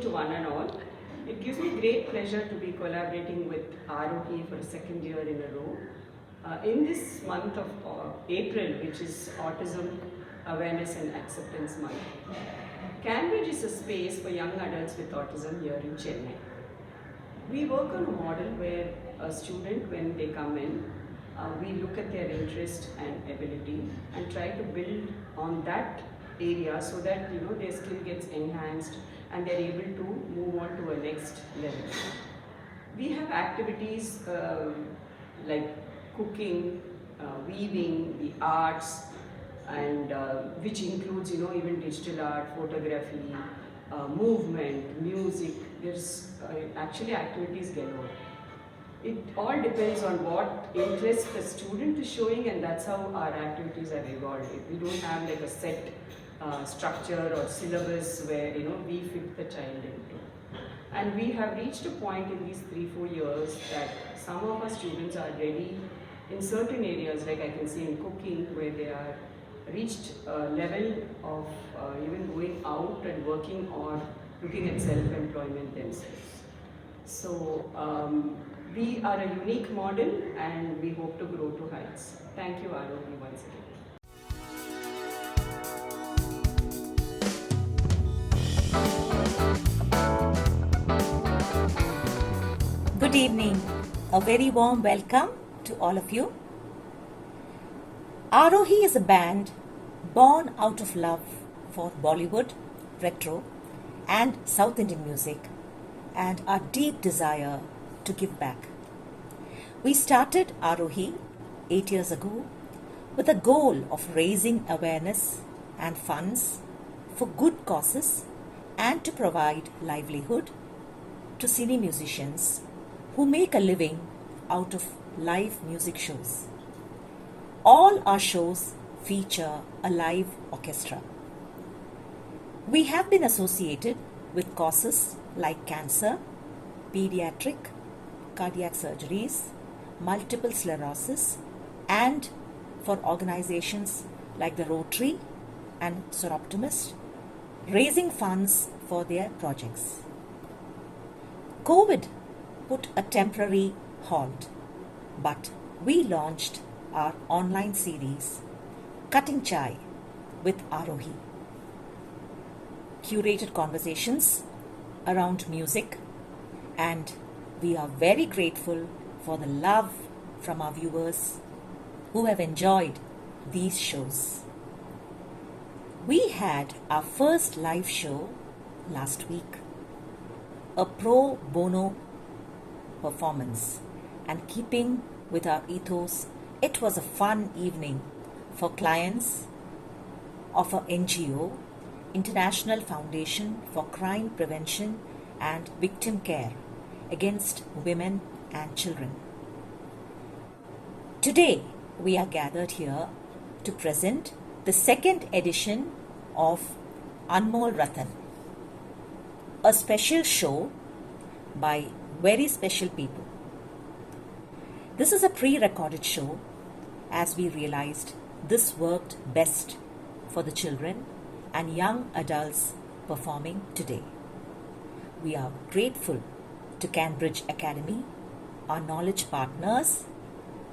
To one and all, it gives me great pleasure to be collaborating with Aarohi for a second year in a row. In this month of April, which is Autism Awareness and Acceptance Month, Canbridge is a space for young adults with autism here in Chennai. We work on a model where a student, when they come in, we look at their interest and ability and try to build on that area so that their skill gets enhanced and they're able to move on to a next level. We have activities like cooking, weaving, the arts, and which includes even digital art, photography, movement, music. There's actually activities galore. It all depends on what interest the student is showing, and that's how our activities have evolved. We don't have like a set structure or syllabus where we fit the child into. And we have reached a point in these 3-4 years that some of our students are ready in certain areas, like I can see in cooking, where they are reached a level of even going out and working or looking at self-employment themselves. So we are a unique model and we hope to grow to heights. Thank you, Aarohi, once again. Good evening. A very warm welcome to all of you. Aarohi is a band born out of love for Bollywood, retro and South Indian music and our deep desire to give back. We started Aarohi 8 years ago with a goal of raising awareness and funds for good causes and to provide livelihood to cine musicians who make a living out of live music shows. All our shows feature a live orchestra. We have been associated with causes like cancer, pediatric, cardiac surgeries, multiple sclerosis, and for organizations like the Rotary and Smt.Bombay, raising funds for their projects. COVID put a temporary halt, but we launched our online series, Cutting Chai with Aarohi. Curated conversations around music, and we are very grateful for the love from our viewers who have enjoyed these shows. We had our first live show last week, a pro bono performance, and keeping with our ethos, it was a fun evening for clients of an NGO International Foundation for Crime Prevention and Victim Care against women and children. Today, we are gathered here to present the second edition of Anmol Ratan, a special show by very special people. This is a pre-recorded show as we realized this worked best for the children and young adults performing today. We are grateful to Canbridge Academy, our knowledge partners,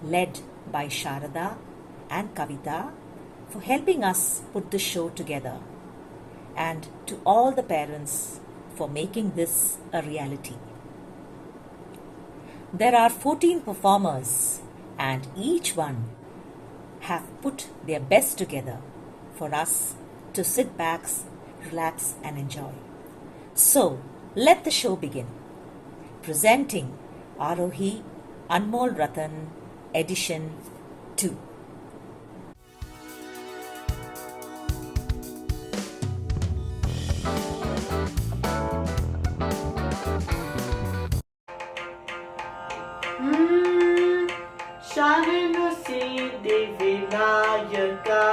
led by Sharada and Kavitha, for helping us put the show together, and to all the parents for making this a reality. There are 14 performers, and each one have put their best together for us to sit back, relax and enjoy. So, let the show begin. Presenting Aarohi Anmol Ratan Edition 2. Sharanu Siddhi Vinayaka,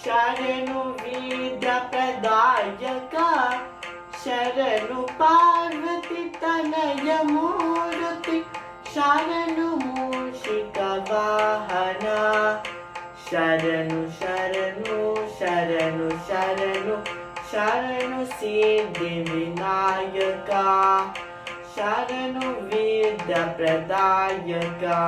Sharanu Vidya Pradayaka, Sharanu Parvati Tanaya Murti, Sharanu Mushika Vahana, Sharanu Sharanu Sharanu Sharanu Sharanu Siddhi Vinayaka, Sharanu Vidya Pradayaka,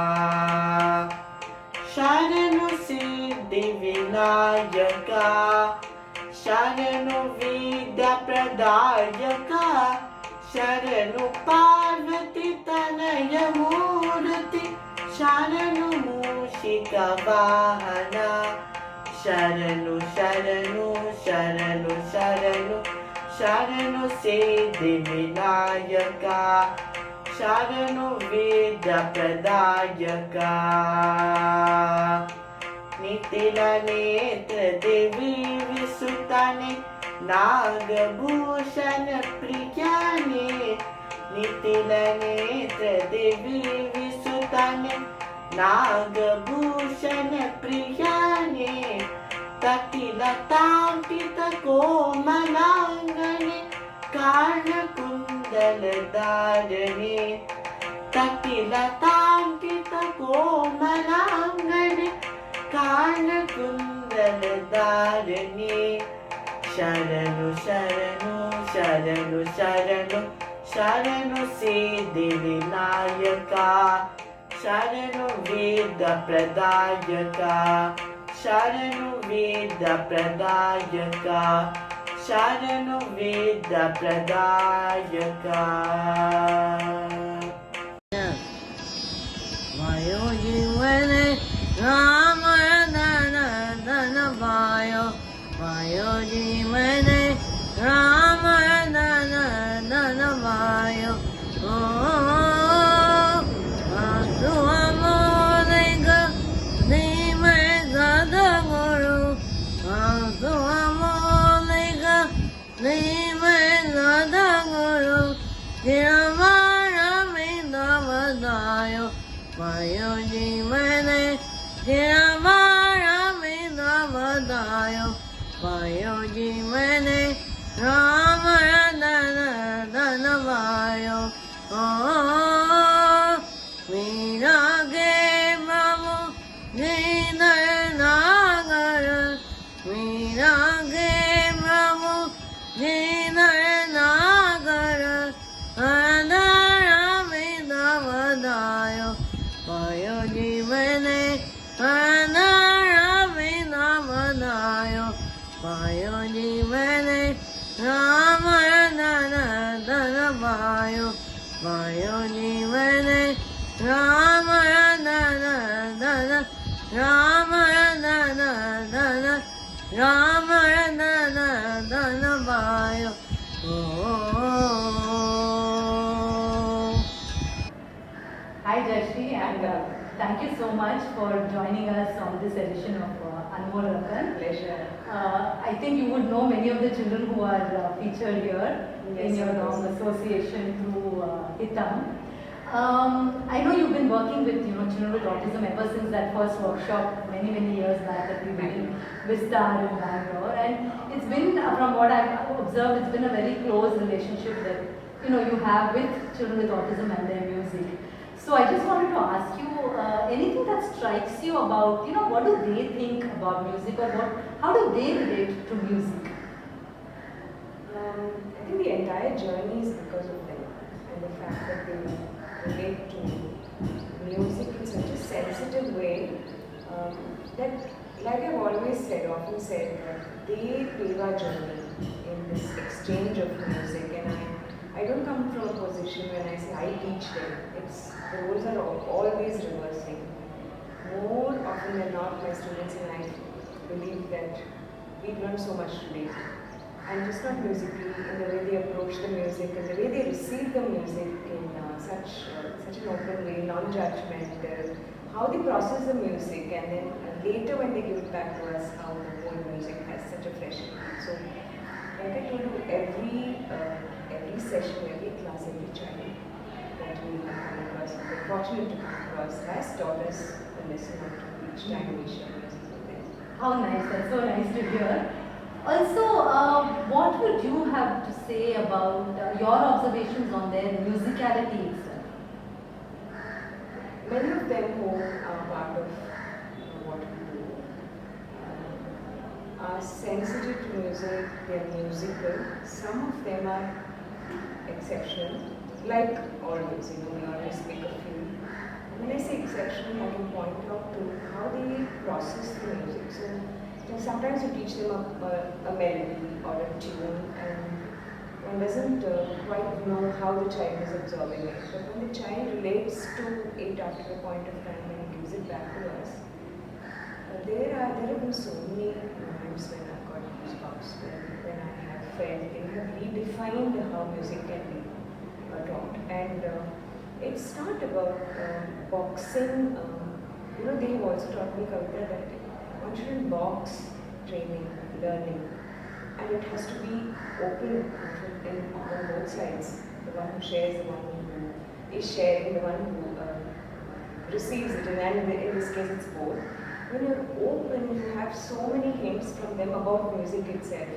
Sharanu Siddhi Vinayaka, Sharanu Vidya Pradayaka, Sharanu Parvati Tanaya Murti, Sharanu Mushika Vahana, Sharanu Sharanu Sharanu Sharanu Sharanu Siddhi Vinayaka, Sharanu Vidya Pradayaka, Nitila Netra Devi Visutane, Nagabhushan Priyane, Nitila Netra Devi Visutane, Nagabhushan Priyane, Tatila Tampita Komalangane, Karna Kundala Dharane, Tatila Tampita Komalangane, Karna Kundala Dharane, Sharanu Sharanu Sharanu Sharanu Sharanu Siddhi Vinayaka, Sharanu Vidya Pradayaka, Sharanu Vidya Pradayaka, Sharanu Vidya Pradayaka. Vayo jivane Ramaya Dana Dana Vayo, Vayo jivane Ramaya Dana Dana Vayo. Oh, Vasu Amolega Nime Zada Guru, Vasu Amolega Nime Zada Guru, Tiramara Mindavadayo, Vayo jivane Tiramara Mindavadayo, Vayo jivane Ramaya Dana Dana Vayo. Oh, Virage Brahmo Jidar Nagara, Virage Brahmo Jidar Nagara, Adara Vidavadayo, Vayo jivane Adara Vidavadayo, Vayo jivane Ramaya Dana Dana Vayo, Vayo jivane Ramaya Dana Dana, Ramaya Dana Dana, Ramaya Dana Dana Vayo. Oh. Hi Jayashri, and thank thank you so much for joining us on this edition of Anmol Ratan. Pleasure. I think you would know many of the children who are featured here in Yes, your of course. association through HITAM. I know you've been working with children with autism ever since that first workshop many years back that we did in Vistar in Bangalore, and it's been from what I've observed, it's been a very close relationship that you have with children with autism and their music. So I just wanted to ask you anything that strikes you about what do they think about music, or how do they relate to music? I think the entire journey is because of them and the fact that they relate to music in such a sensitive way that, like I've always said, often said, that they pave our journey in this exchange of music, and I don't come from a position when I say I teach them. The roles are always reversing. More often than not, my students and I believe that we've learned so much today. And just not musically, in the way they approach the music, and the way they receive the music in such an open way, non-judgmental, how they process the music, and then later when they give it back to us, how the whole music has such a fresh impact. So, like I told you, every session, every class, every child that we have come across, we're fortunate to come across, has taught us a lesson or two each time we share music with them. How nice, that's so nice to hear. Also, what would you have to say about your observations on their musicality itself? Many of them who are part of what we do are sensitive to music, they are musical. Some of them are exceptional, like always, we always pick a few. When I say exceptional, I can point out to how they process the music. So sometimes you teach them a melody or a tune, and one doesn't quite know how the child is absorbing it. But when the child relates to it after a point of time and gives it back to us, there have been so many moments when I've got goosebumps, when I have felt they have redefined how music can be taught. And it's not about boxing. They have also taught me, Kavitha, that one shouldn't box training, learning, and it has to be open on both sides. The one who shares, the one who is sharing, the one who receives it, and in this case it's both. When you're open, you have so many hints from them about music itself.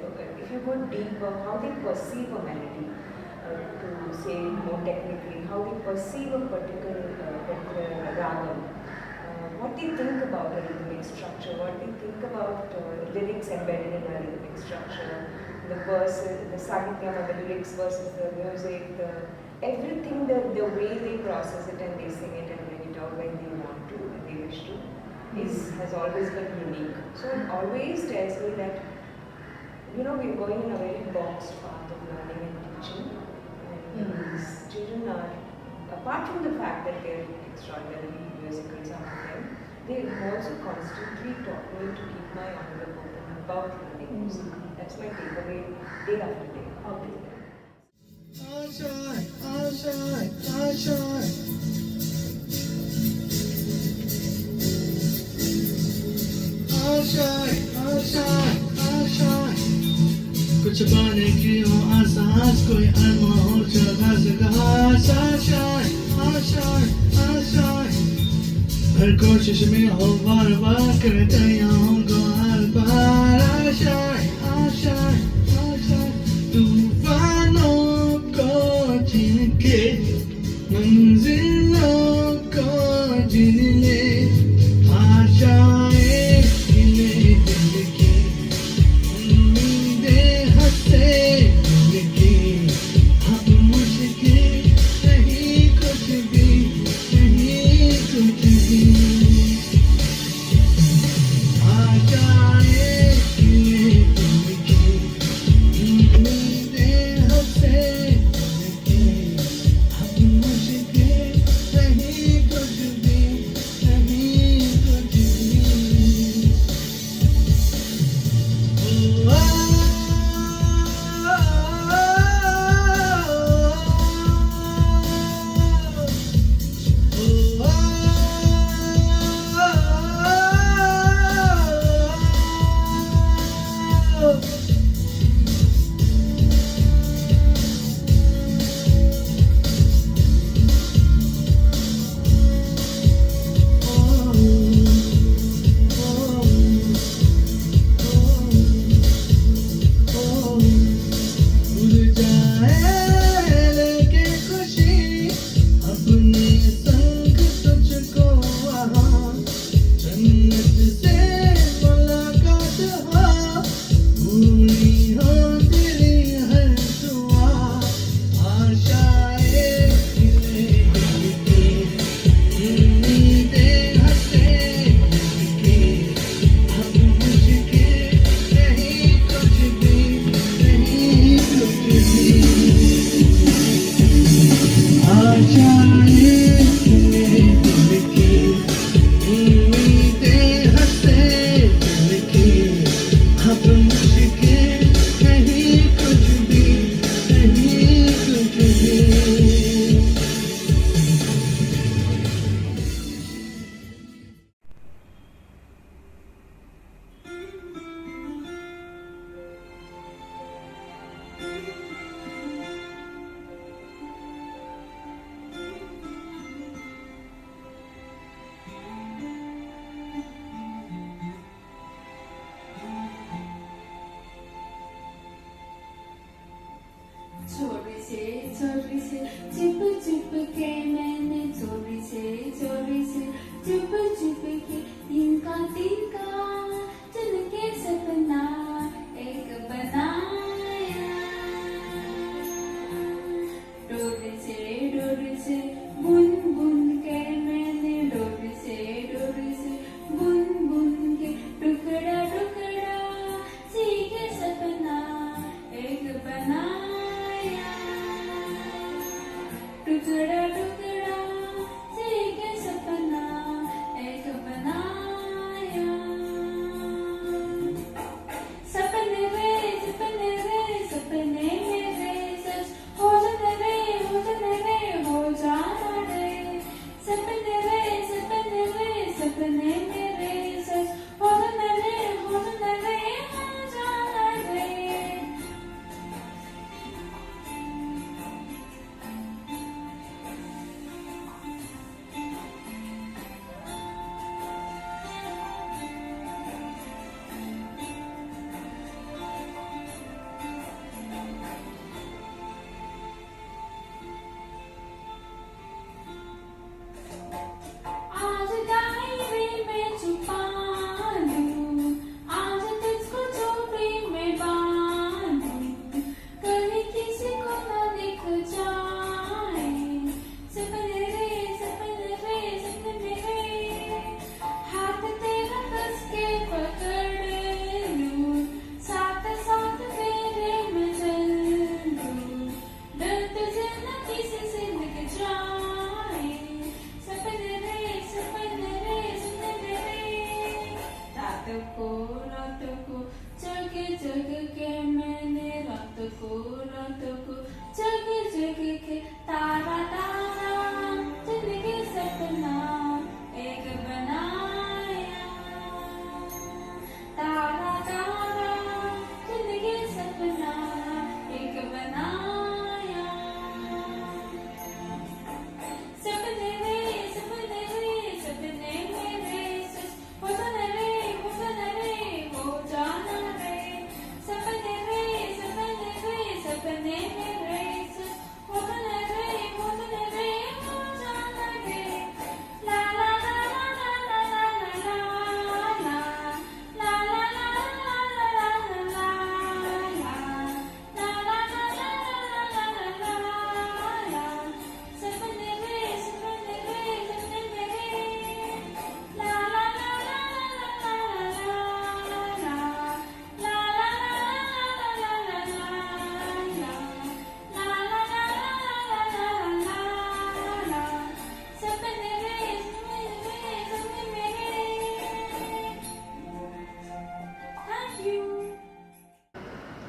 If you go deeper, how they perceive a melody, to say more technically, how they perceive a particular ragam, what they think about a rhythmic structure, what they think about lyrics embedded in a rhythmic structure, the verses, the sahityam, the lyrics versus the music, everything, the way they process it and they sing it and bring it out when they want to, when they wish to, has always been unique. So it always tells me that, we're going in a very boxed path of learning and teaching. And these children are, apart from the fact that they're extraordinarily musical, some of them, they also constantly taught me to keep my envelope open about learning music. That's my takeaway day after day. कुछ पाने की हो आसास कोई अनमोल जगह जगह आशाएं आशाएं आशाएं हर कोशिश में हो बार बार करते होंगे हर बार आशाएं आशाएं आशाएं तूफानों को जीन के मंजिलों को जीन ले आशाएं इन्हें दिल की I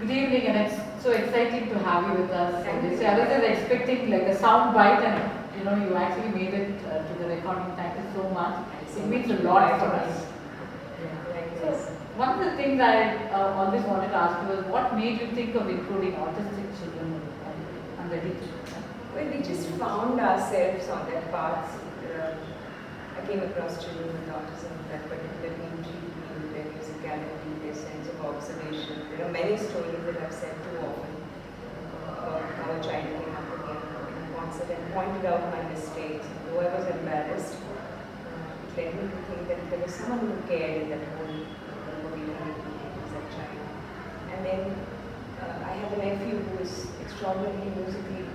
Good evening, and it's so exciting to have you with us. I was just expecting like a sound bite, and you actually made it to the recording. Thank you so much. It means a lot for us. So, one of the things I always wanted to ask you was, what made you think of including autistic children on the teacher? Well, we just found ourselves on that path. I came across children with autism that particularly intrigued me with their musicality, their sense of observation. There are many stories that I've said too often about how a child came up to me in a concert and pointed out my mistakes. Though I was embarrassed, it led me to think that there was someone who cared in that whole as a child. And then I have a nephew who is extraordinarily musically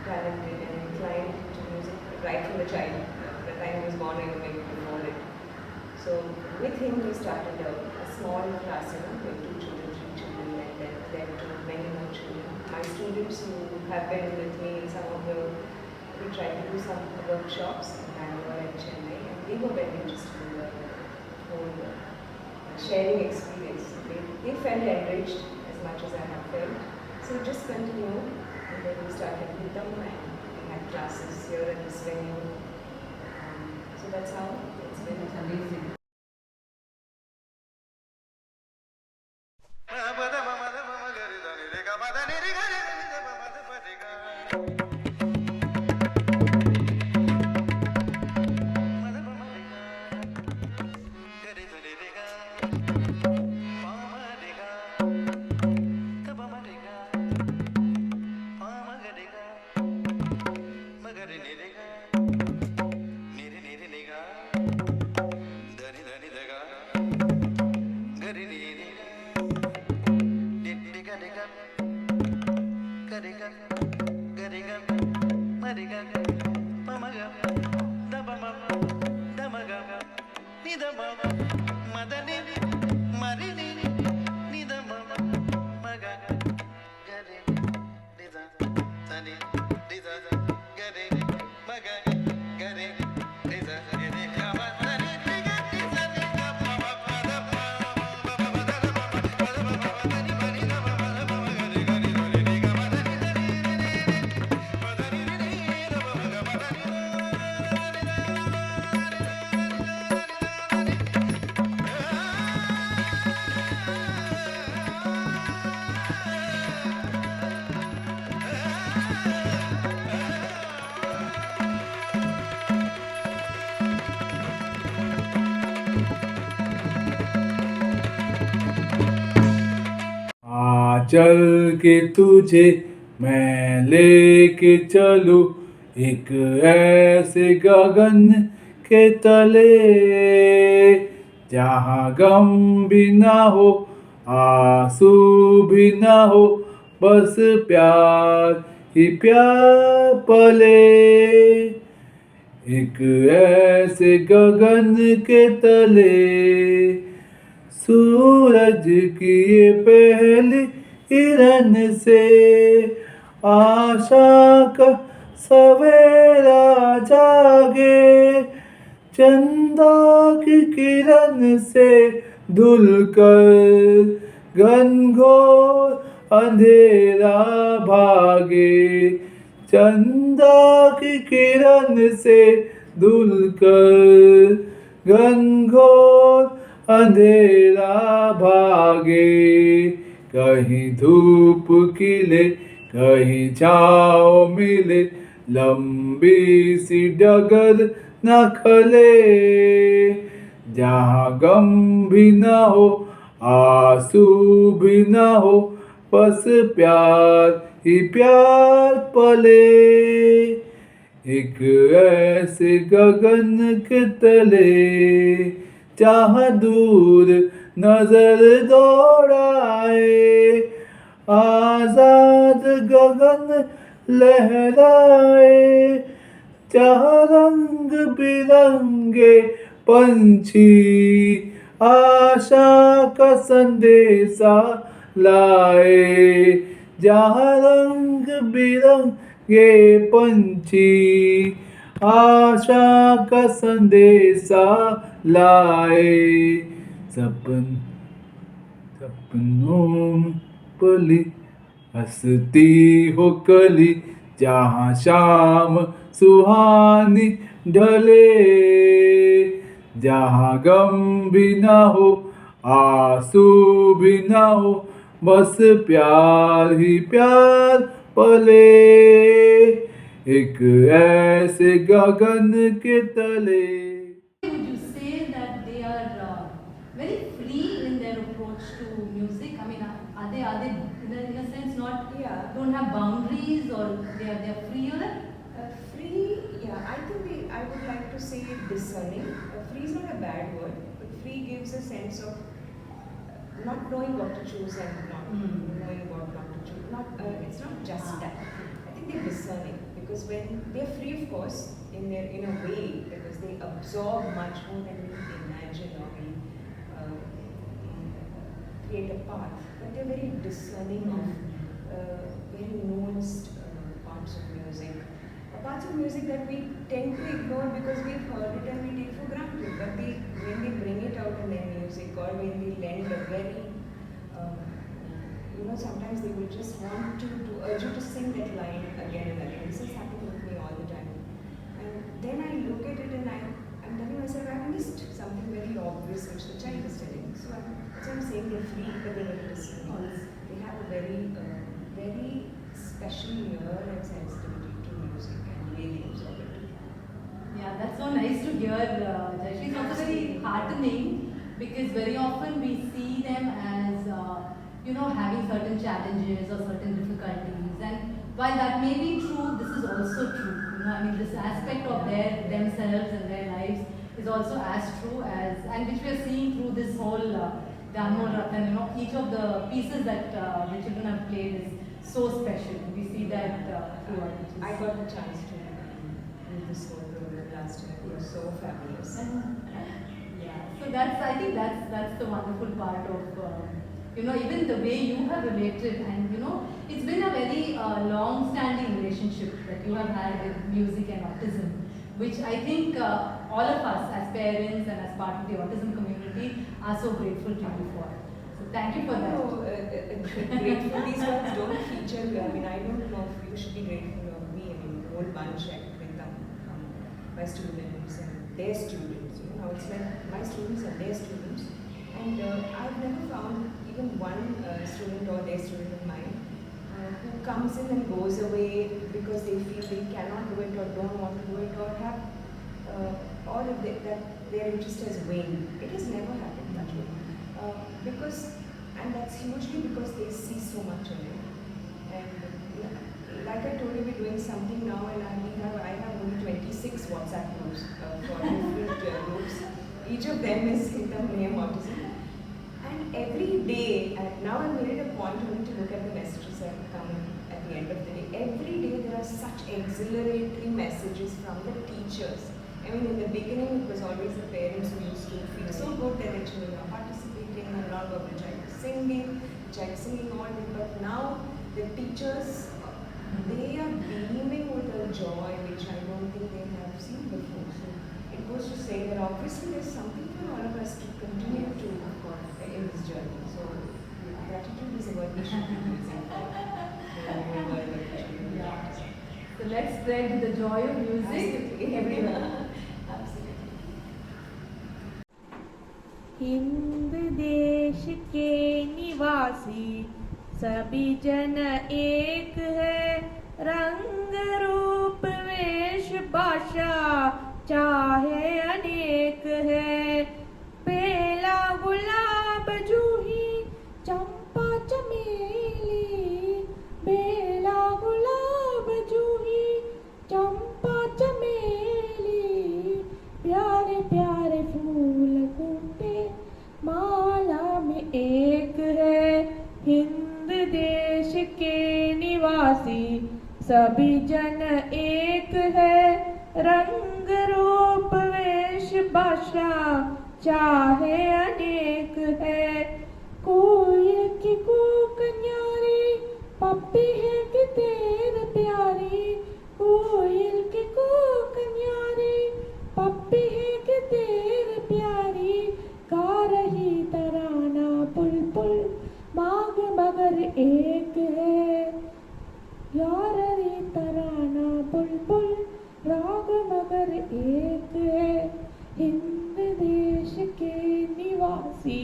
talented and inclined to music right from the child. The time he was born, I maybe before it. So with him we started a small class, with 2 children, 3 children, and then led to many more children. My students who have been with me in some of we tried to do some workshops in Bangalore and Chennai, and they were very interested in the whole sharing experience. They felt enriched as much as I have felt. So just continued, and then we started with them, and we had classes here at this venue. So that's how it's been. It's amazing. चल के तुझे मैं लेके चलूं एक ऐसे गगन के तले, जहाँ गम भी ना हो, आंसू भी ना हो, बस प्यार ही प्यार पले। एक ऐसे गगन के तले, सूरज की ये पहली किरण से आशा का सवेरा जागे, चंदा की किरण से धुलकर घनघोर अंधेरा भागे, चंदा की किरण से धुलकर घनघोर अंधेरा भागे। कहीं धूप खिले, कहीं छाँव मिले, लंबी सी डगर न खले, जहाँ गम भी न हो, आंसू भी न हो, बस प्यार ही प्यार पले। एक ऐसे गगन के तले, जहाँ दूर नजर दौड़ाए, आजाद गगन लहराए, जहाँ रंग बिरंगे पंछी आशा का संदेशा लाए, जहाँ रंग बिरंगे पंछी आशा का संदेशा लाए। सपनों पली हंसती हो कली जहाँ शाम सुहानी ढले जहाँ गम भी ना हो आंसू भी ना हो बस प्यार ही प्यार पले एक ऐसे गगन के तले. Would you say that they are very free in their approach to music? I mean, are they in a sense not don't have boundaries, or they are freer? Free, yeah, I would like to say discerning. Free is not a bad word, but free gives a sense of not knowing what to choose and not knowing what not to choose. It's not just that. I think they're discerning because when they're free, of course, in a way, because they absorb much more than we imagine or we create a path. But they're very discerning of very nuanced parts of music. Parts of music that we tend to ignore because we've heard it and we take for granted. But when they bring it out in their music or when they lend a very, sometimes they will just want to urge you to sing that line again and again. This has happened with me all the time. And then I look at it and I'm telling myself I've missed something very obvious which the child is telling. So I'm saying they're free but they're very listening. They have a very, very special ear and sensitivity to music and really absorb it. Yeah, that's so nice to hear, Jayashri. It's also very heartening because very often we see them as, having certain challenges or certain difficulties. And while that may be true, this is also true. I mean, this aspect of themselves and their lives is also as true as, and which we are seeing through this whole Anmol Ratan. Each of the pieces that the children have played is so special. We see that throughout. I got the chance to do this whole program last year. It was so fabulous. Yeah, so I think that's the wonderful part of even the way you have related, and it's been a very long-standing relationship that you have had with music and autism, which I think all of us as parents and as part of the autism community are so grateful to you for. So thank you for that. Grateful, these words don't feature. I mean, I don't know if you should be grateful of me. I mean, the whole bunch with my students and their students. Now it's like my students and their students. And I've never found even one student or their student of mine who comes in and goes away because they feel they cannot do it or don't want to do it or have or that their interest has waned. It has never happened that way. And that's hugely because they see so much in it. And like I told you, we're doing something now, and I have only 26 WhatsApp groups for different groups. Each of them is in the name autism. And every day, and now I've made it a point only to look at the messages that come at the end of the day. Every day there are such exhilarating messages from the teachers. I mean, in the beginning it was always the parents who used to feel so good that their children are participating and all of the child singing all day. But now the teachers, they are beaming with a joy which I don't think they have seen before. So it goes to say that obviously there's something for all of us to continue to in this journey. So gratitude is a word we should be using for the whole world of children. So let's spread the joy of music everywhere. Absolutely. Hind देश के निवासी सभी जन एक है, रंग रूप वेश भाषा चाहे अनेक है। बेला गुलाब जूही चंपा चमेली, बेला गुलाब जूही चंपा चमेली, प्यारे प्यारे फूल खूटे माला में एक है। हिंद देश के निवासी सभी जन एक है, रंग रूप वेश भाषा चाहे अनेक है। कोयल की कूक न्यारी पप्पी है कि तेर प्यारी, कोयल की कूक न्यारी पप्पी है कि तेर प्यारी, गा रही तराना बुलबुल मांग मगर निवासी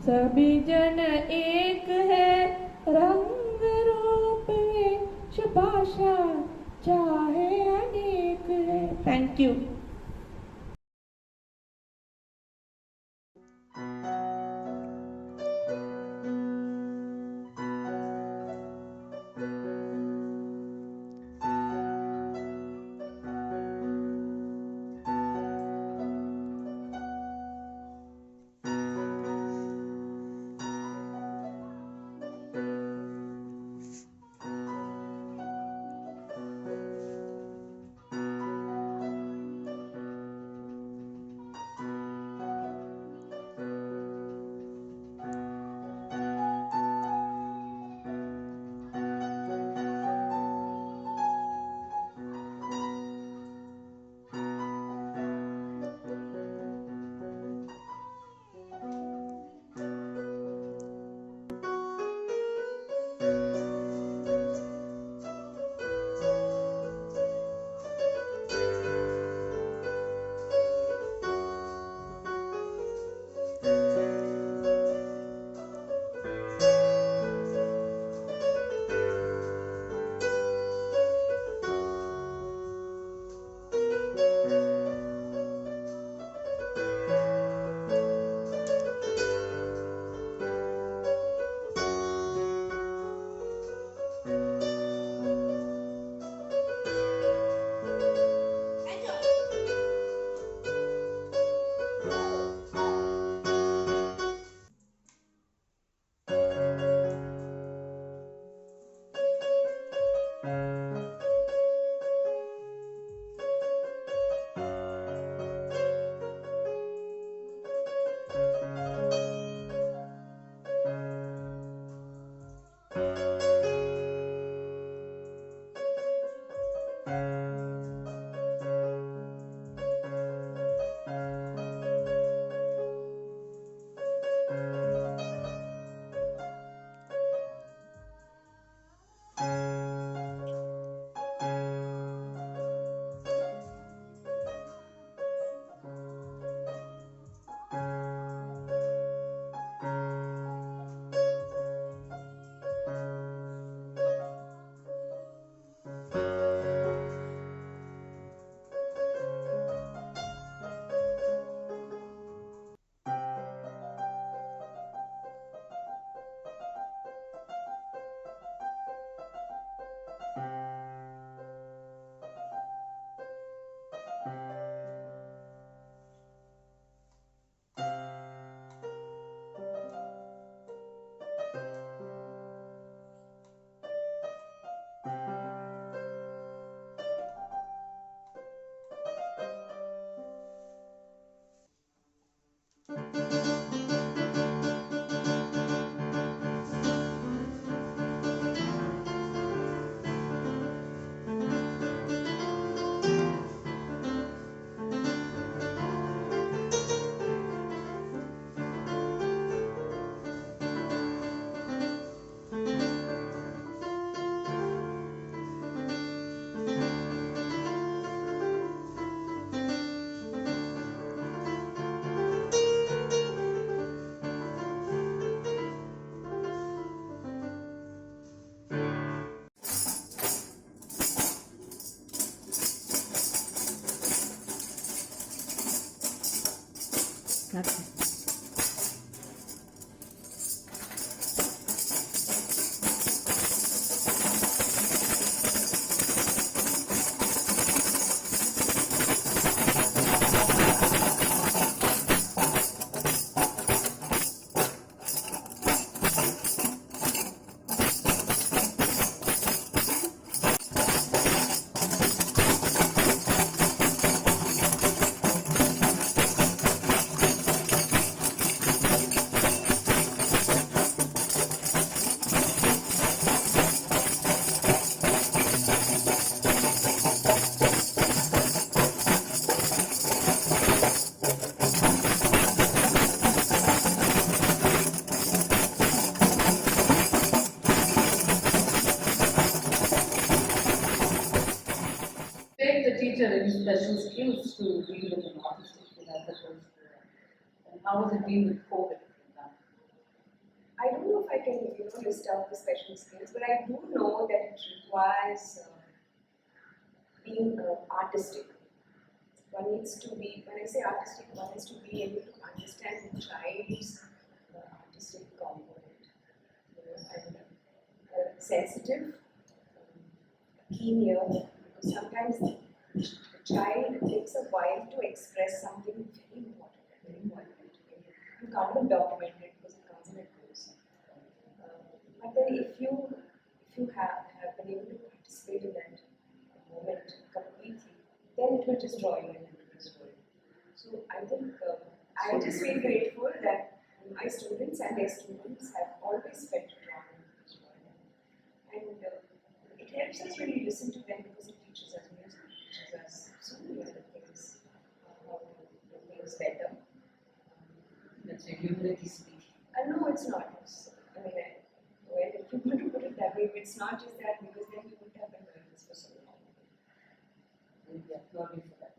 सभी जन एक है रंग रूप वेश भाषा चाहे अनेक है. Thank you. That's it. Take the teacher any special skills to deal with an autistic without the how was it been with COVID? I don't know if I can, list out the special skills, but I do know that it requires being artistic. One needs to be, when I say artistic, one needs to be able to understand the child's artistic component, and sensitive, keen ear, because sometimes the child takes a while to express something very important and very important. You can't document it because it comes and it goes. But then if you have been able to participate in that moment completely, then it will just draw you into this world. So I think I just feel grateful that my students and their students have always felt drawn into this world. And it helps us when we listen to them because it teaches us music, it teaches us so many other things, how to do things better. That's a humility speech. No, it's not. Well, if you want to put it that way, it's not just that because then you wouldn't have been doing this for so long. Yeah, lovely for that.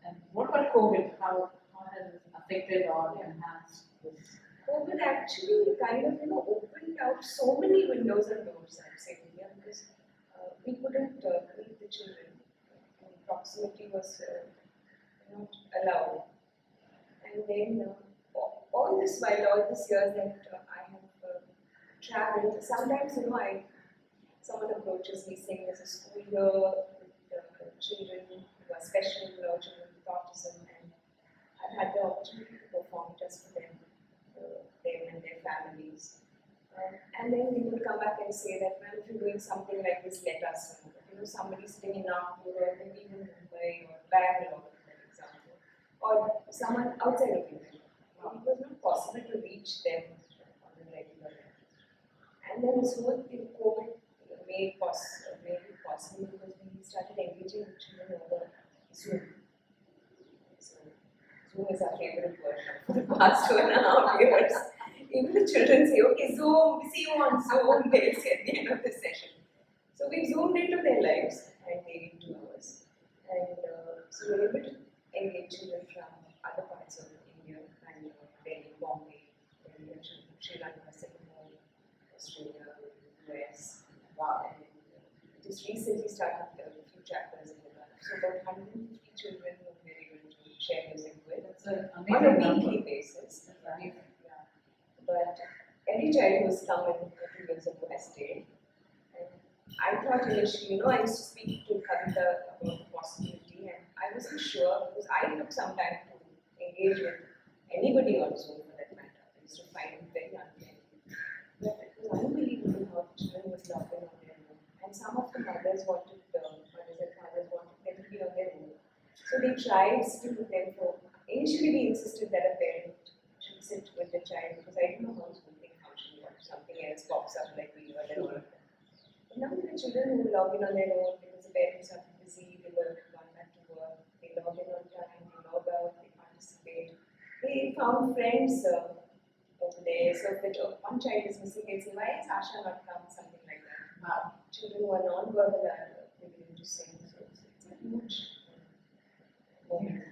And what about COVID? How has it affected or enhanced this? COVID actually kind of opened out so many windows and doors, I'd say, because we couldn't meet the children. Proximity was not allowed. And then all this years that I have traveled, sometimes someone approaches me saying there's a school here with children who are special, children with autism, and I've had the opportunity to perform just for them and their families. And then they would come back and say that, well, if you're doing something like this, let us know. Somebody sitting in Nagpur or maybe even Mumbai or Bangalore, for example, or someone outside of India. It was not possible to reach them on a regular level. And then this whole thing, COVID made it possible because we started engaging with children over Zoom. So, Zoom is our favorite word for the past 2.5 years. Even the children say, okay, Zoom, we see you on Zoom, they'll say at the end of the session. So we zoomed into their lives and they into ours. And so we were able to engage children from other parts of India, Bangalore, Delhi, Bombay, Sri Lanka, Singapore, Australia, US. Wow. And just recently started a few chapters in the Gulf. So about 150 children who we were able to share music with on a weekly basis. But every child who has come in 2 years ago has stayed. And I thought initially, I used to speak to Kavitha about the possibility, and I wasn't sure because I took some time to engage with anybody on Zoom for that matter. I used to find it very unfair. But it was unbelievable how children was locked in on their own. And some of the mothers wanted them to be on their own. So they tried sitting with them for, initially we insisted that a parent should sit with the child because I didn't know how Zoom thing functioned or something else pops up like we were and all of that. But now the children who log in on their own because the parents are busy, they were gone back to work, they log in on time, they log out, they participate. They found friends over there. So if one child is missing, they say, why is Asha not come? Something like that. Wow. Children who are non-verbal are beginning to sing. So it's a huge moment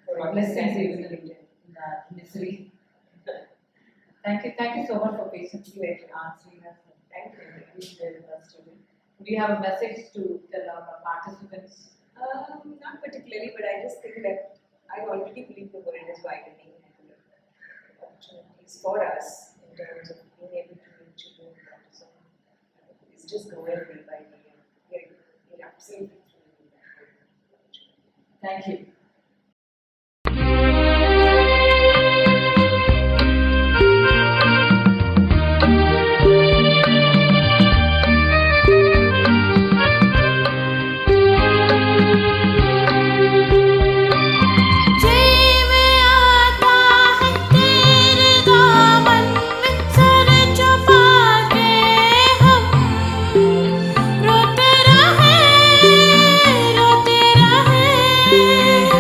for blessings even in that misery. Thank you so much for patiently answering us. Thank you. Do you have a message to tell our participants? Not particularly, but I just think that I already believe the world is widening and opportunities for us in terms of being able to reach children with autism. It's just growing day by day. We're absolutely thrilled with that. Thank you. रोते रहे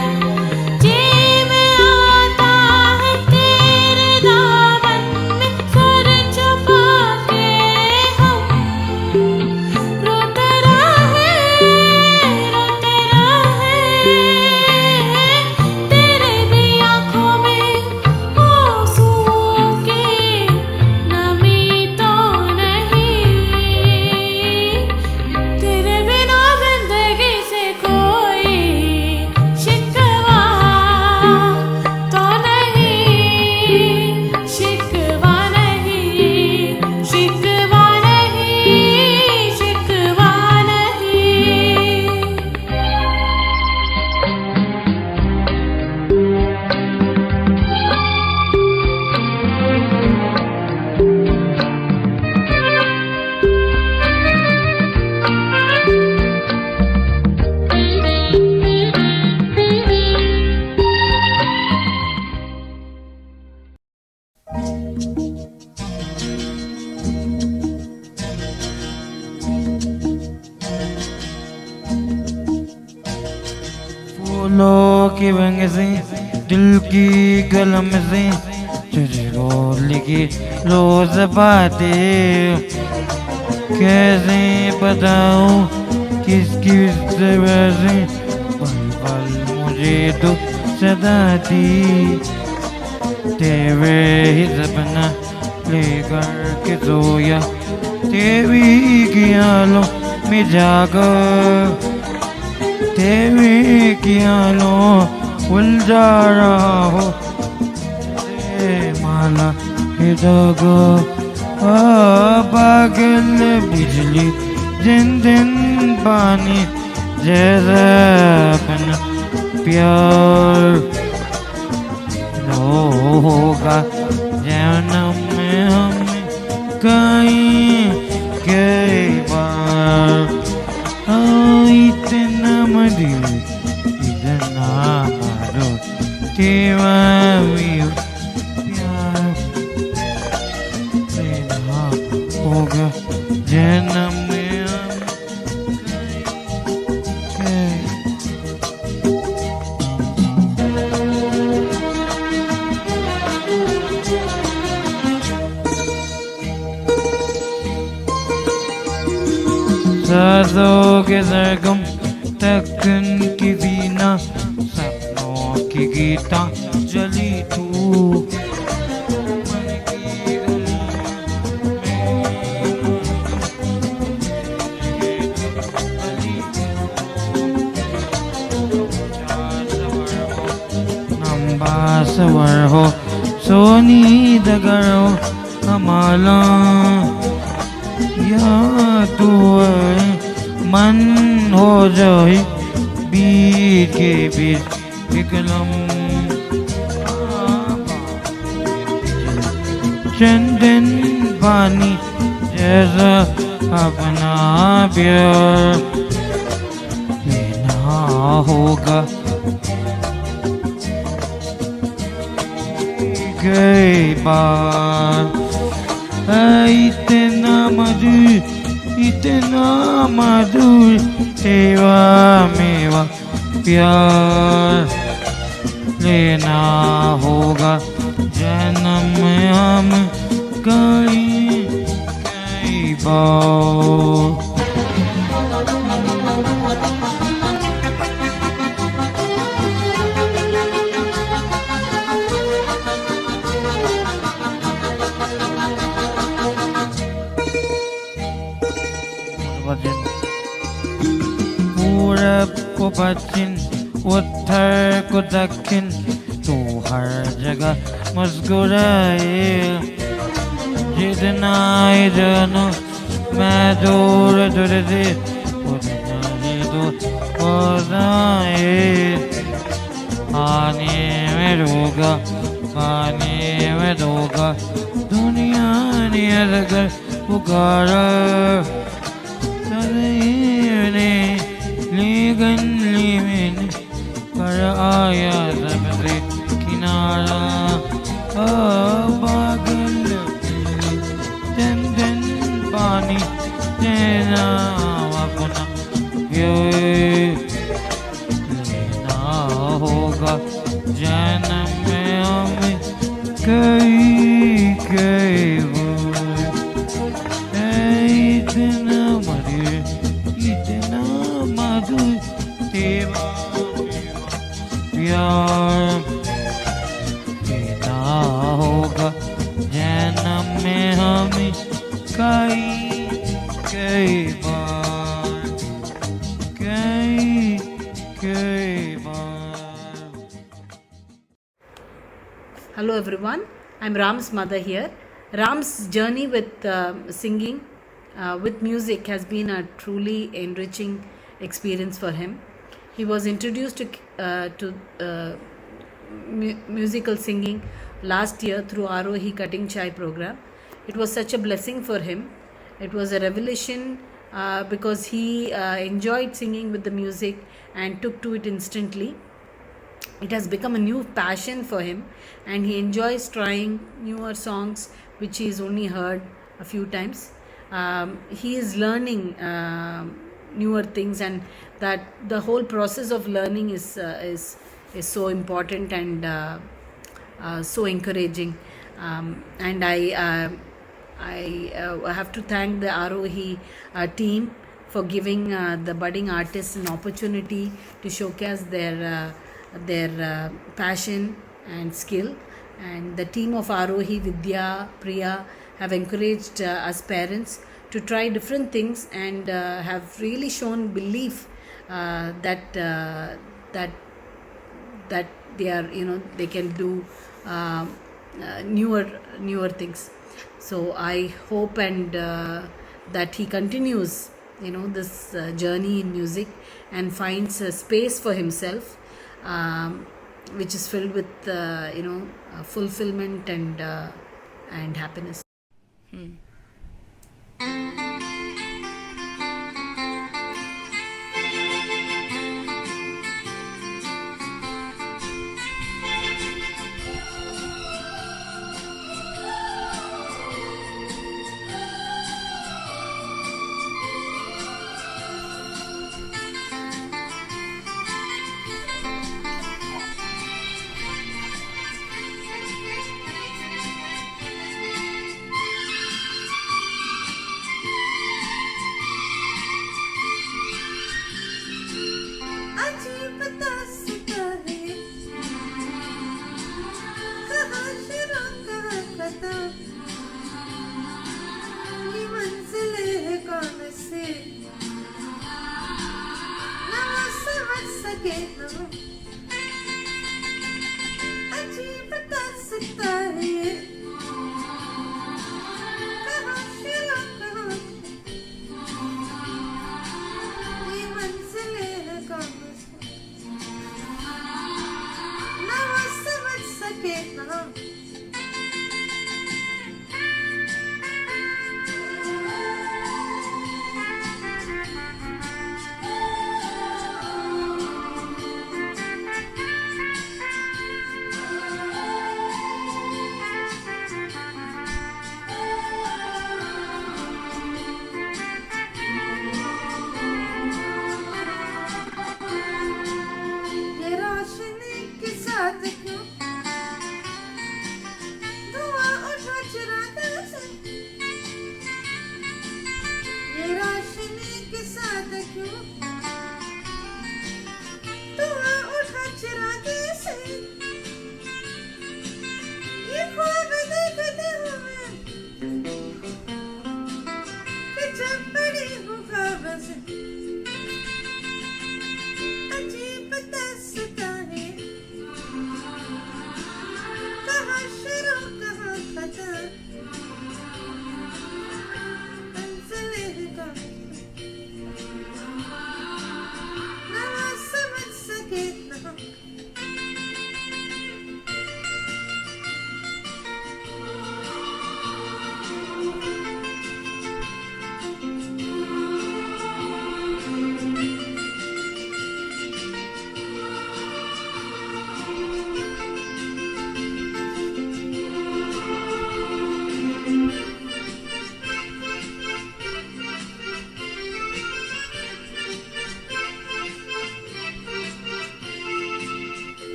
फूलों की रंग से दिल की कलम से तुझको लिखी रोज बातें कैसे बताऊं किसकी तरह से पल पल मुझे तो सताती तेरे ही सपना लेकर के सोया तेरी ख्यालों में जाकर तेरी ख्यालों उलझा रहा हो माला धागा पागल बिजली दिन दिन पानी जैसा अपना प्यार होगा जन्म में हमें कई बार इतना मधु इतना मारो तेरा प्यार लेना होगा जन्म में हमें सांसों के सरगम तकन की वीणा सपनों की गीता जली तू मन की नंबा सवर हो सोनी दगर हो हमारा या तू मन हो जाए बीच के बीच विकलम चंदन पानी जैसा अपना प्यार लेना होगा कई बार इतना मधुर तेरा मेरा प्यार लेना होगा जन्म में हम कई बार पूरब को पश्चिम उत्तर को दक्षिण तू हर जगह मुस्कुराए जितना ही जानो मैं दूर दूर से उतना ही दूर हो जाए आने में रोगा पानी में धोगा दुनिया ने अगर पुकारा ने लेगन लेमिन कर आया सबसे किनारा पागल चंदन पानी देना अपना लेना होगा जन्म में हमें कई इतना मधुर तेरा प्यार लेना होगा जन्म में हमें कई बार Hello everyone, I'm Ram's mother here. Ram's journey with singing, with music has been a truly enriching experience for him. He was introduced to musical singing last year through Aarohi Cutting Chai program. It was such a blessing for him. It was a revelation because he enjoyed singing with the music and took to it instantly. it has become a new passion for him, and he enjoys trying newer songs which he's only heard a few times. He is learning newer things, and that the whole process of learning is so important and so encouraging. And I have to thank the Aarohi team for giving the budding artists an opportunity to showcase their passion and skill. And the team of Aarohi, Vidya, Priya have encouraged us parents to try different things, and have really shown belief that they are, they can do newer things. So I hope and that he continues this journey in music, and finds a space for himself, which is filled with fulfillment and happiness.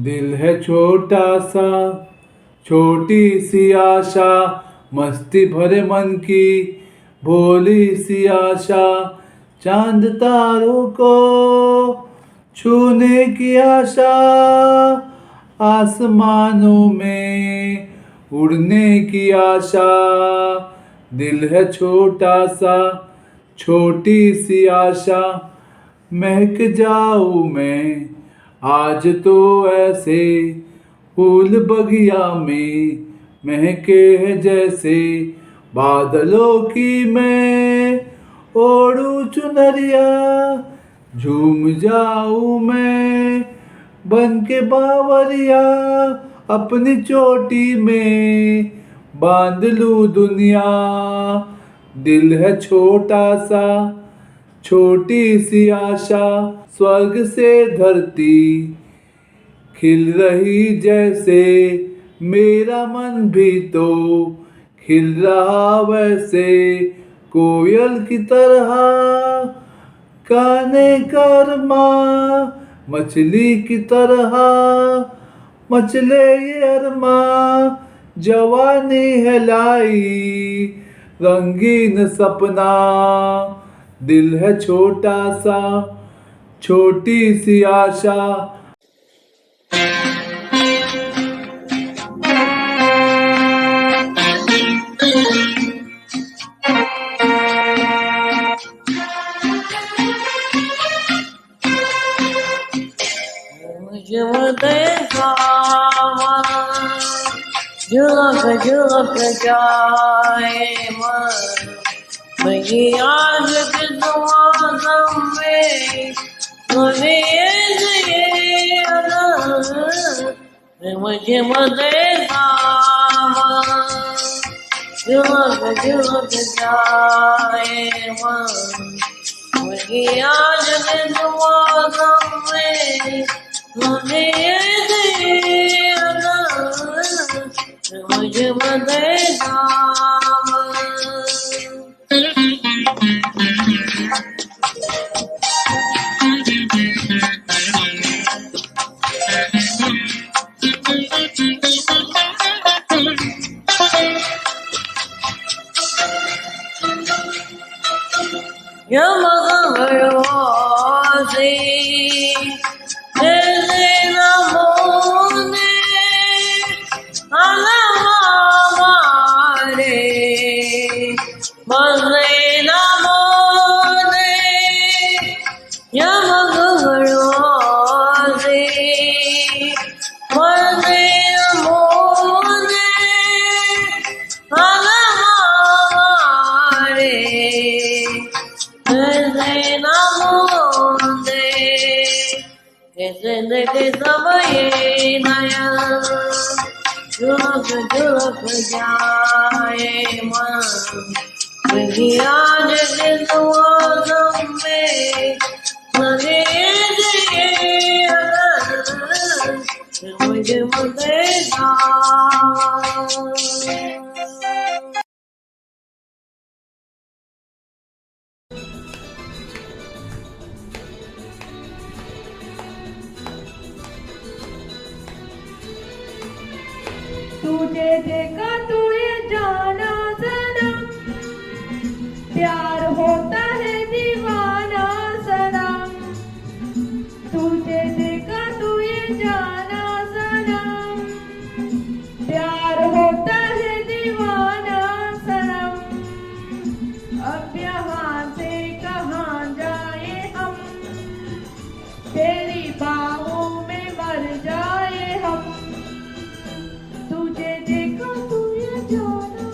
दिल है छोटा सा, छोटी सी आशा, मस्ती भरे मन की भोली सी आशा, चांद तारों को छूने की आशा, आसमानों में उड़ने की आशा। दिल है छोटा सा, छोटी सी आशा, महक जाऊं मैं आज तो ऐसे, फूल बगिया में महके है जैसे, बादलों की मैं ओढ़ू चुनरिया, झूम जाऊं मैं बन के बावरिया, अपनी चोटी में बांध लूं दुनिया। दिल है छोटा सा, छोटी सी आशा, स्वर्ग से धरती खिल रही जैसे, मेरा मन भी तो खिल रहा वैसे, कोयल की तरह गाने कर्मा, मछली की तरह मचले ये अरमा, जवानी है लाई रंगीन सपना। दिल है छोटा सा, छोटी सी आशा। झुलक झुलक जाए मन, मेरी आज के दुआज़म में मुझे मुझे मदेगा झुलक झुलक जाए मन, मेरी आज के दुआज़म में मुझे मुझे मदेगा। झुलक झुलक जाए मन, मेरी आज के दुआज़म में मुझे मुझे मदेगा। तुझे देखा तो ये जाना सनम, प्यार होता है दीवाना सनम। तुझे देखा तो ये जाना सनम, प्यार होता है दीवाना सनम। अब यहाँ से कहाँ जाए हम, तेरी बाहों में मर जाए हम। तुझे देखा तो ये जाना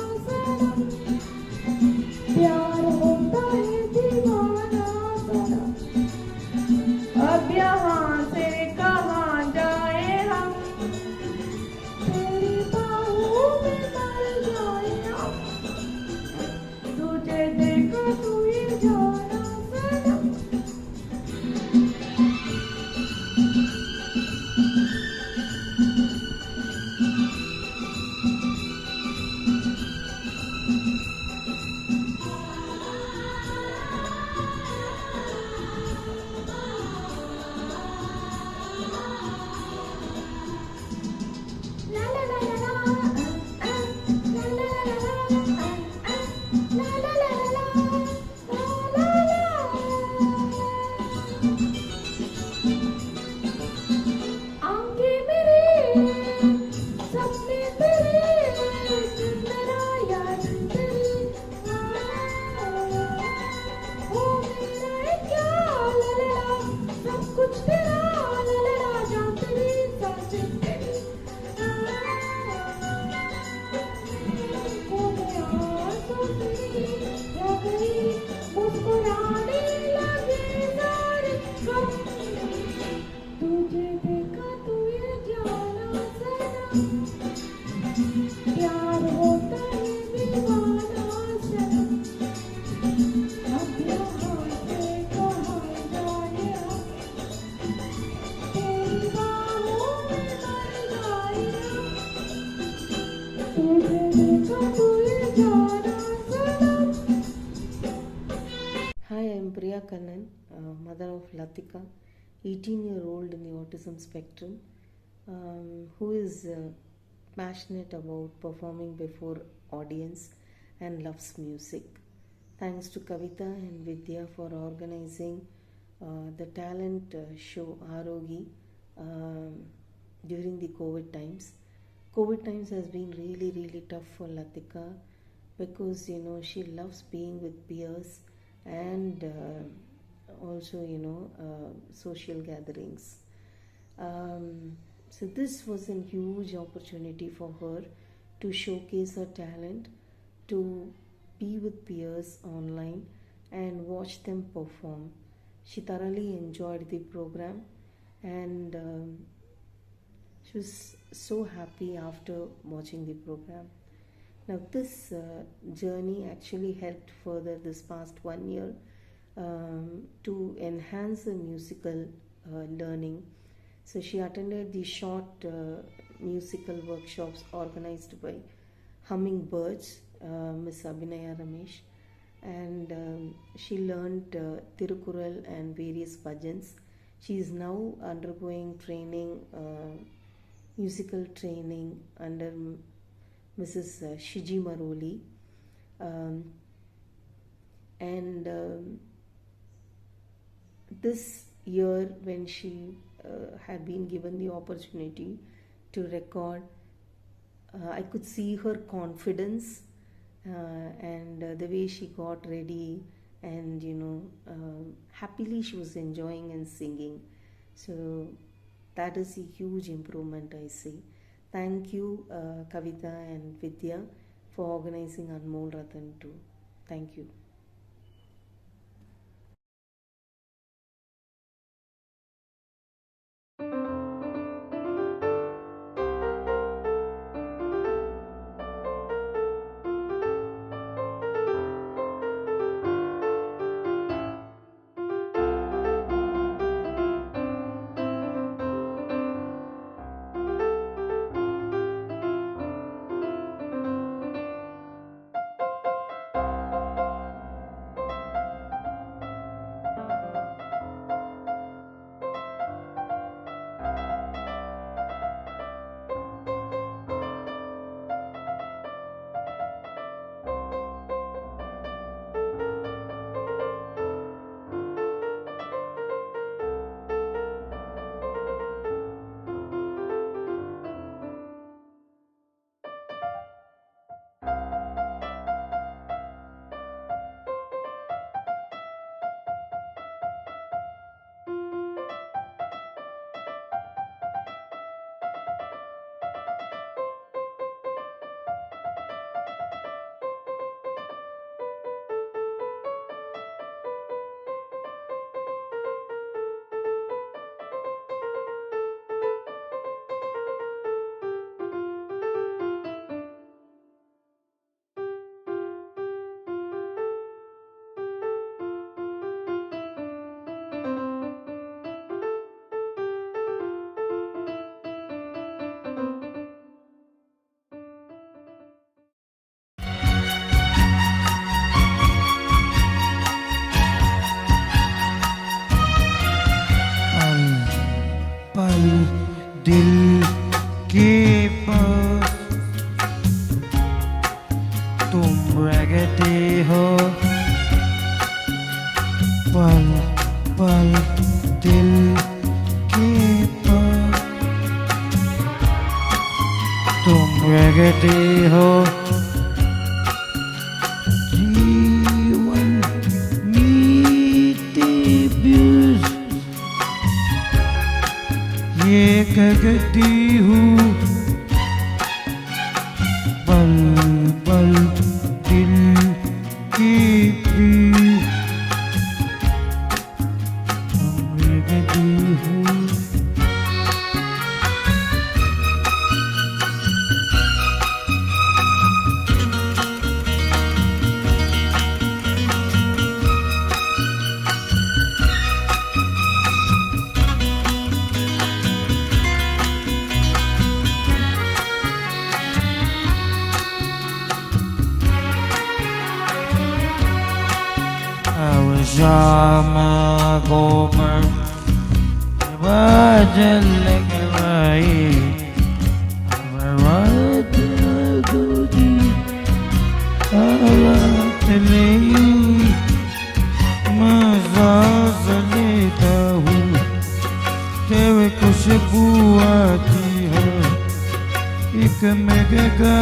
am Priya Kannan, mother of Latika, 18-year-old in the autism spectrum, who is passionate about performing before audience and loves music. Thanks to Kavitha and Vidya for organizing the talent show Aarohi during the COVID times. COVID times has been really tough for Latika because she loves being with peers and also social gatherings. So this was a huge opportunity for her to showcase her talent, to be with peers online and watch them perform. She thoroughly enjoyed the program and she was so happy after watching the program. Now this journey actually helped further this past 1 year to enhance the musical learning. So she attended the short musical workshops organized by Hummingbirds, Miss Abhinaya Ramesh, and she learned Tirukural and various bhajans. She is now undergoing training, musical training under Mrs. Shiji Maroli, and this year when she had been given the opportunity to record, I could see her confidence and the way she got ready, and happily she was enjoying and singing. So that is a huge improvement, I see. Thank you Kavitha and Vidya for organizing Anmol Ratan too. Thank you. पल दिल के पास तुम रहते हो, पल पल दिल के पास तुम रहते हो। जीवन मीठे ब्यूज ये कहती हूँ, पल पल दिल की प्रीत मैं कहती हूँ। शाम गोबर बाजल लगवाई बर्बाद दूधी हालात ले मज़ाज लेता हूँ तेरे खुशबू आती है एक मेगा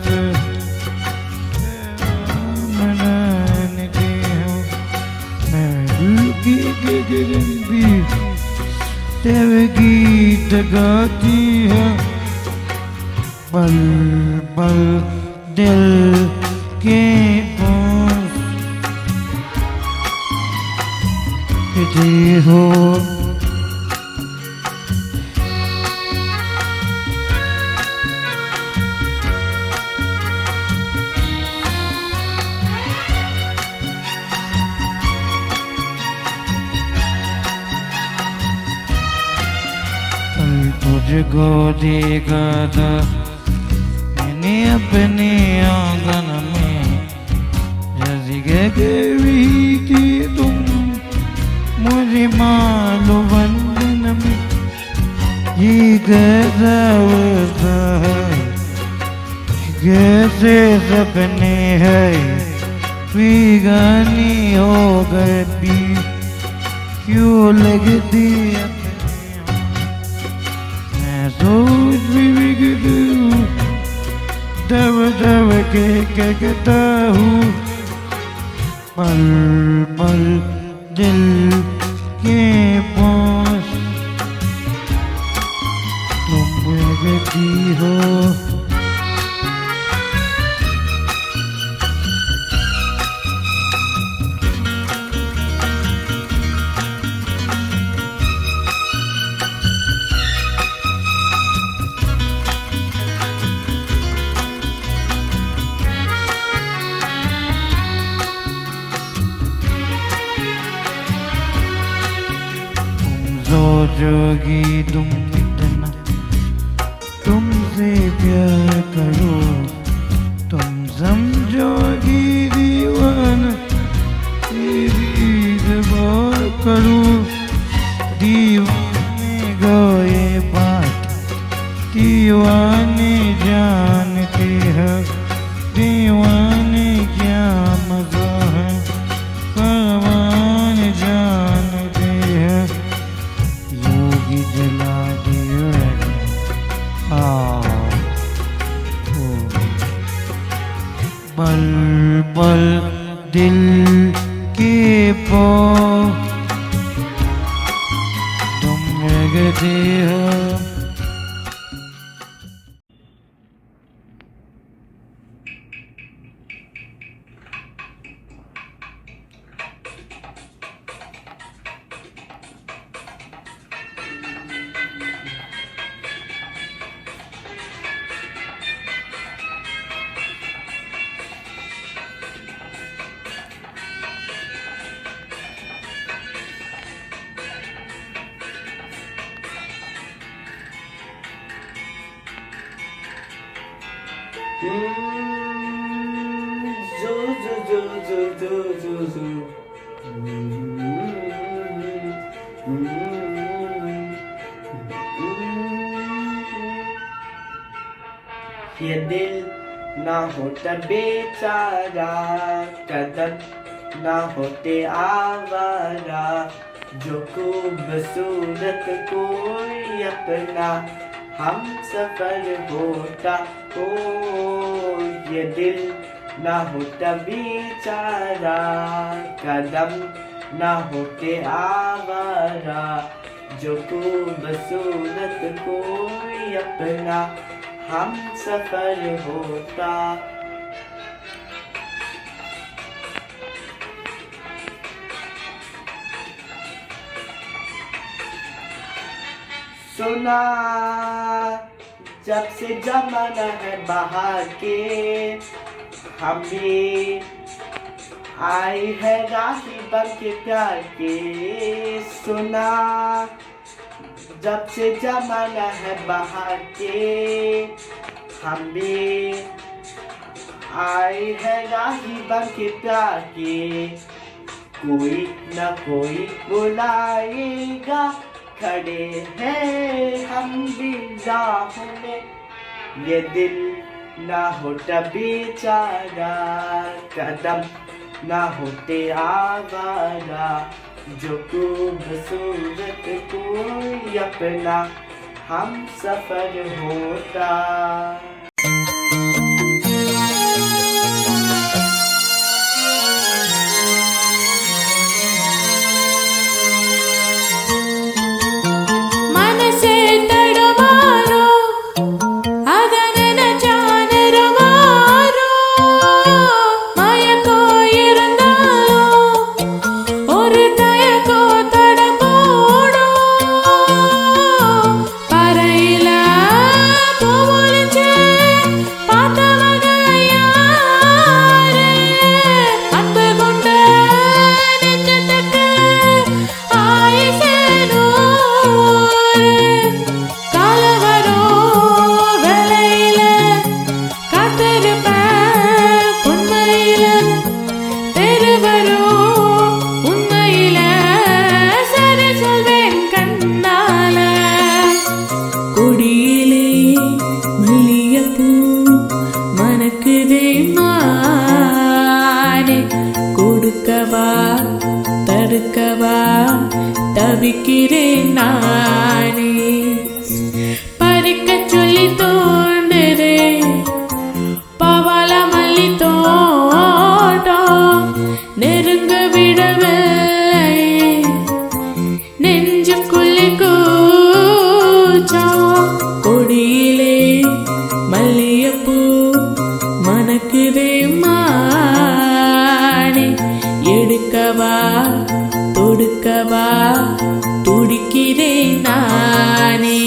से भी तेरे गीत गाती है पल पल दिल के पास हो तुझको देखा था मैंने अपने आंगन में जैसी गहरी थी तुम मुझे मालूम बंधन में ये कैसा वैसा है कैसे सपने हैं बेगानी हो गए भी क्यों लगती है सोच भी दब दब के कहता हूँ पल पल दिल के पास तुम लगती हो सोचोगी तुम कितना तुमसे प्यार करो तुम समझोगी दीवाना तेरी दबार करो दीवाने गए बात दीवाने जानते हैं दीवाने क्या मजा है परवान जानते हैं जला दिया पल पल दिल के पास तुम लगते हो ये दिल ना होता बेचारा कदम ना होते आवारा जो खूबसूरत कोई अपना हम सफर होता हो ये दिल ना होता बेचारा कदम ना होते आवारा जो खूबसूरत कोई अपना हम सफर होता सुना जब से जमाना है बाहर के हम भी आई है राही बन के प्यार के सुना जब से जमाना है बाहर के हम भी आए हैं राही बन के प्यार के, कोई न कोई बुलाएगा, खड़े हैं हम भी राहों में, ये दिल ना होता बेचारा, कदम ना होते आवारा, जो खूबसूरत कोई अपना हम सफर होता। मनसे तड़मारो अगन न जानरो मारो मयको इरंदालो और तयको तड़पोड़ो परेला पोवलचे पातवगयारे अत्ते गुंडे नेच्चतटे आयसेनो காலவரோ வேலையில காத்திருப்பேன் உண்மையில தெருவரோ உண்மையில சரி சொல்வேன் கண்ணால கொடியிலே மல்லிகைப்பூ மணக்குதே மானே கொடுக்கவா தடுக்கவா தவிக்கிறேன் நானே பறிக்க சொல்லி தோண்டுதே பவள மல்லி தோட்டம் நெருங்க விடவில்லை நெஞ்சுக்குள்ளே கூச்சம் கொடியிலே மல்லிகைப்பூ மணக்குதே மானே எடுக்கவா தொடுக்கவா துடிக்கிறேன் நானே.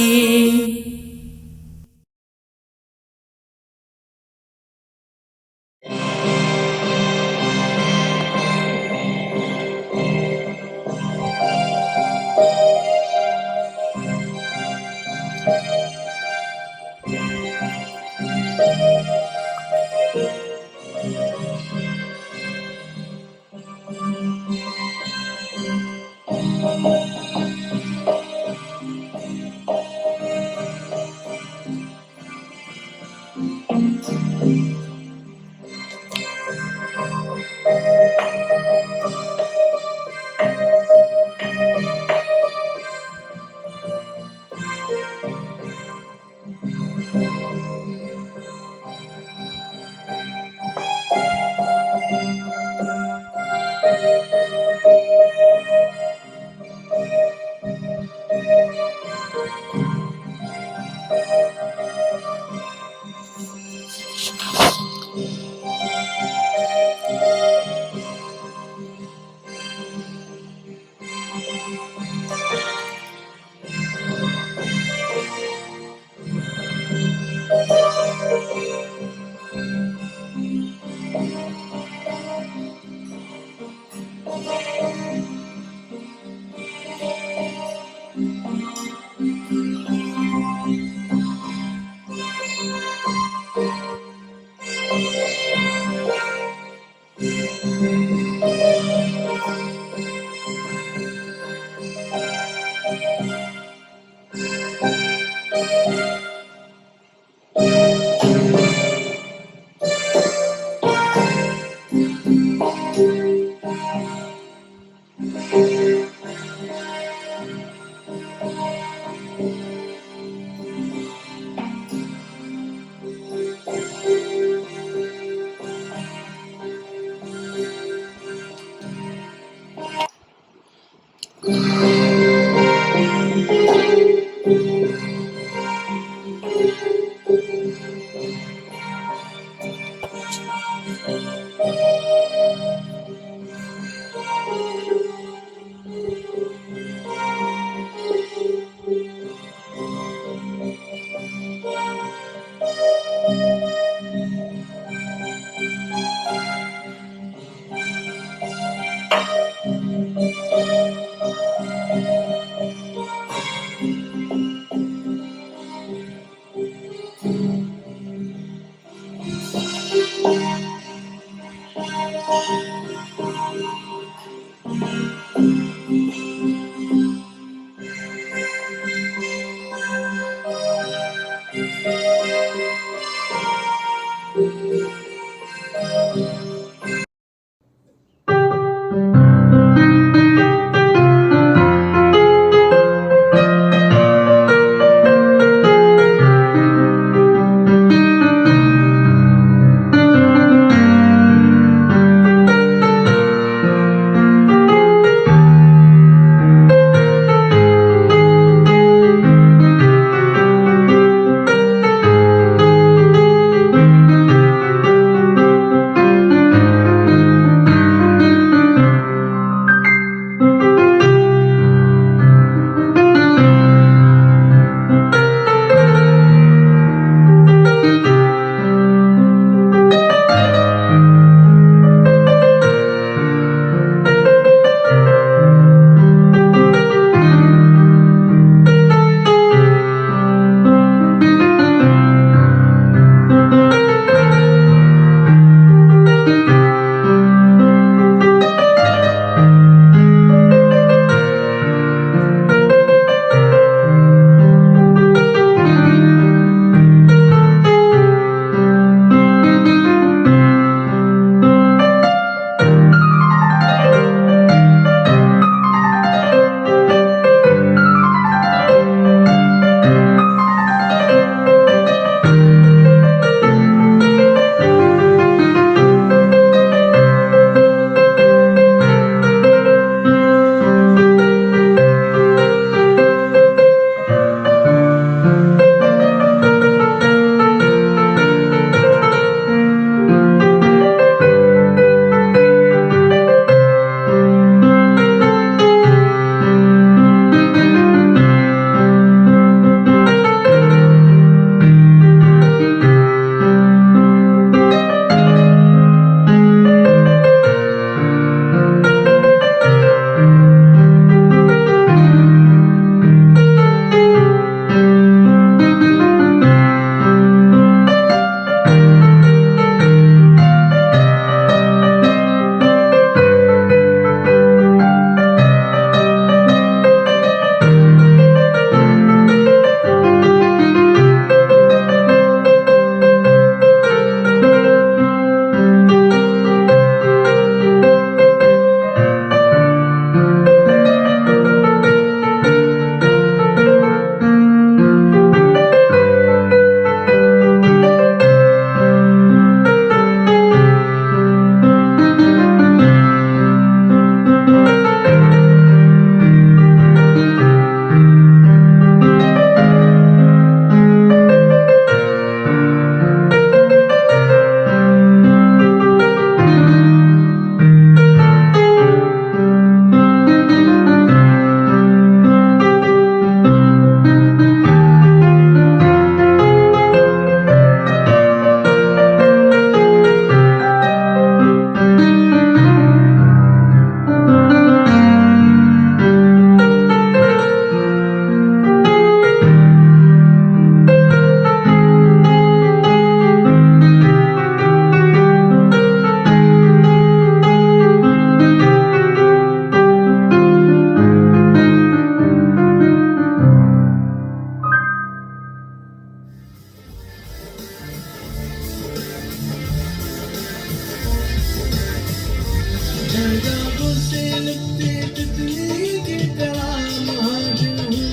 चलती तितली की तरह महाजिर हूँ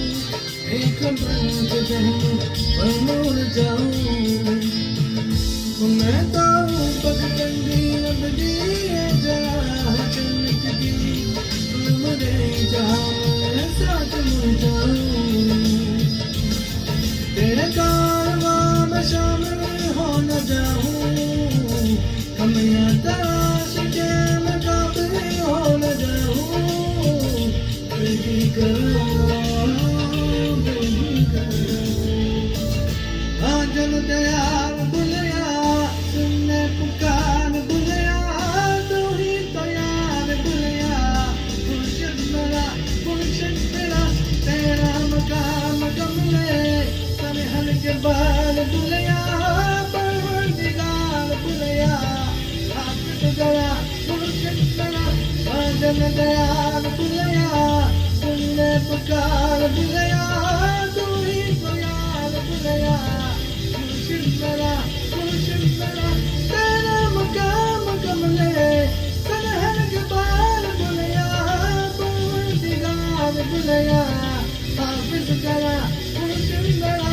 एक बंद रहूँ पर मुड़ जाऊँ मैं तो हूँ पगडंडी अबदी है जहाँ चमक की मुझे जहाँ मैं साथ मुड़ जाऊँ तेरे कारवां में शामिल हो न जाऊँ कमियां तराश के मैं काबिल हो न जाऊँ फिर भी करूँ आजल दयाल बुलया सुनने पुकार बुलया तू ही तो यार बुलया गुलशन मेरा तेरा मकाम कमले तने हर के बाल बुलया परवरदिगार बुलया हाथ गया गुलशन मेरा आजल दयाल बुलया सुनने पुकार बुलया तू ही तो यार बुलया गुलशन मेरा तेरा मकाम कमले तने हर के बाल बुलया परवरदिगार बुलया हाफिज गया गुलशन मेरा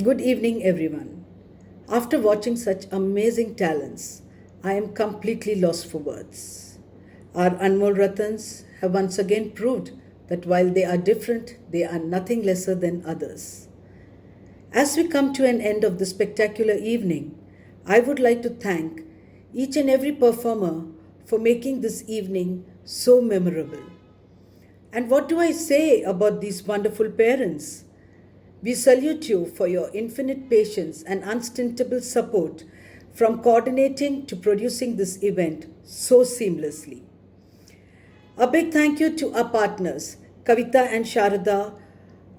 Good evening, everyone. After watching such amazing talents, I am completely lost for words. Our Anmol Ratans have once again proved that while they are different, they are nothing lesser than others. As we come to an end of this spectacular evening, I would like to thank each and every performer for making this evening so memorable. And what do I say about these wonderful parents? We salute you for your infinite patience and unstintable support from coordinating to producing this event so seamlessly. A big thank you to our partners, Kavitha and Sharada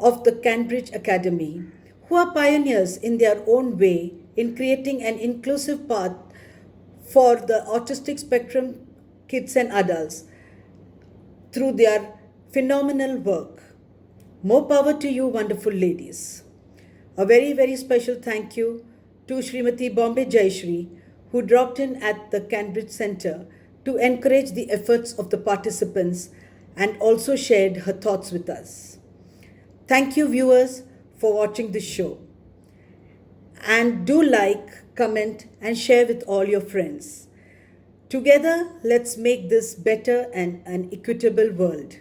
of the Canbridge Academy, who are pioneers in their own way in creating an inclusive path for the autistic spectrum kids and adults through their phenomenal work. More power to you, wonderful ladies. A very, very special thank you to Smt.Bombay Jayashri, who dropped in at the CanBridge Centre to encourage the efforts of the participants and also shared her thoughts with us. Thank you, viewers, for watching this show. And do like, comment, and share with all your friends. Together, let's make this better and an equitable world.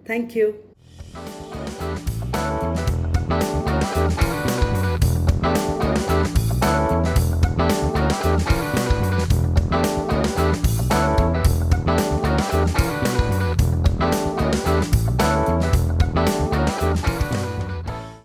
Thank you.